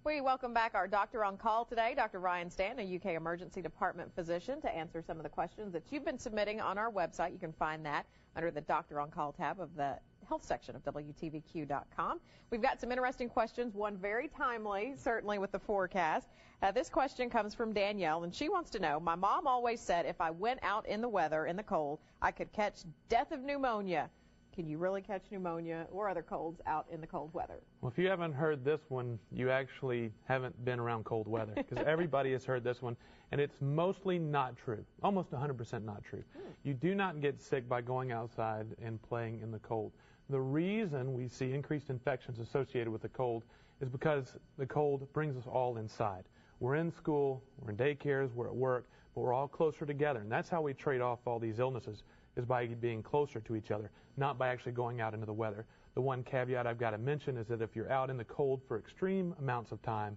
We welcome back our doctor on call today, Dr. Ryan Stanton, a UK Emergency Department physician, to answer some of the questions that you've been submitting on our website. You can find that under the Doctor on Call tab of the health section of WTVQ.com. We've got some interesting questions, one very timely, certainly with the forecast. This question comes from Danielle, and she wants to know, my mom always said if I went out in the weather, in the cold, I could catch death of pneumonia. Can you really catch pneumonia or other colds out in the cold weather? Well, if you haven't heard this one, you actually haven't been around cold weather, because everybody has heard this one, and it's mostly not true, almost 100% not true. You do not get sick by going outside and playing in the cold. The reason we see increased infections associated with the cold is because the cold brings us all inside. We're in school, we're in daycares, we're at work, but we're all closer together, and that's how we trade off all these illnesses, is by being closer to each other, not by actually going out into the weather. The one caveat I've got to mention is that if you're out in the cold for extreme amounts of time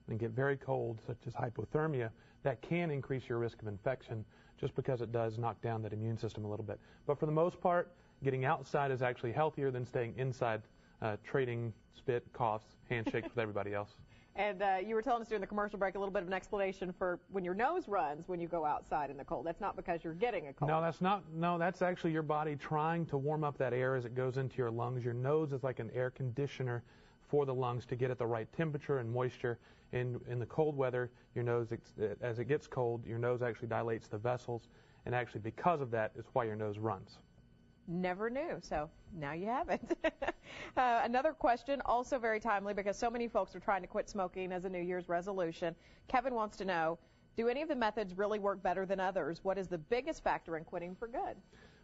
and get very cold, such as hypothermia, that can increase your risk of infection just because it does knock down that immune system a little bit. But for the most part, getting outside is actually healthier than staying inside, trading spit, coughs, handshakes with everybody else. And you were telling us during the commercial break a little bit of an explanation for when your nose runs when you go outside in the cold. That's not because you're getting a cold. No, that's not. No, that's actually your body trying to warm up that air as it goes into your lungs. Your nose is like an air conditioner for the lungs to get at the right temperature and moisture. In the cold weather, your nose, as it gets cold, your nose actually dilates the vessels, and actually because of that is why your nose runs. Never knew, so now you have it. Another question, also very timely because so many folks are trying to quit smoking as a New Year's resolution. Kevin wants to know, do any of the methods really work better than others? What is the biggest factor in quitting for good?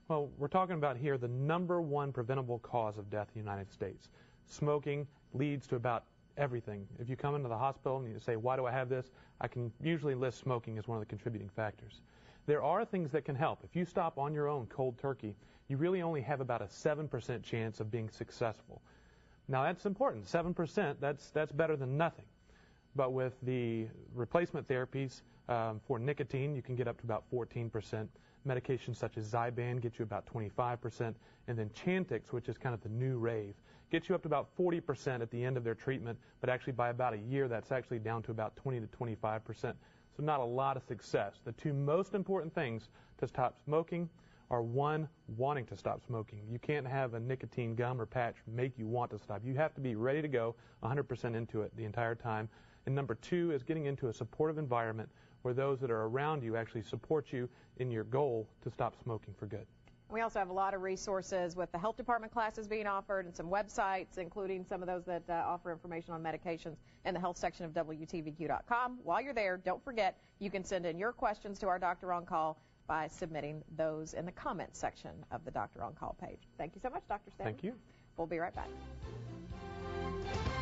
Well, we're talking about here the #1 preventable cause of death in the United States. Smoking leads to about everything. If you come into the hospital and you say, why do I have this? I can usually list smoking as one of the contributing factors. There are things that can help. If you stop on your own cold turkey, you really only have about a 7% chance of being successful. Now that's important. 7%, that's better than nothing. But with the replacement therapies for nicotine, you can get up to about 14%. Medications such as Zyban get you about 25%. And then Chantix, which is kind of the new rave, gets you up to about 40% at the end of their treatment. But actually by about a year, that's actually down to about 20 to 25%. So not a lot of success. The two most important things to stop smoking are, one, wanting to stop smoking. You can't have a nicotine gum or patch make you want to stop. You have to be ready to go 100% into it the entire time. And number two is getting into a supportive environment where those that are around you actually support you in your goal to stop smoking for good. We also have a lot of resources with the health department classes being offered and some websites, including some of those that offer information on medications in the health section of WTVQ.com. While you're there, don't forget, you can send in your questions to our Doctor on Call by submitting those in the comments section of the Doctor on Call page. Thank you so much, Dr. Stanton. Thank you. We'll be right back.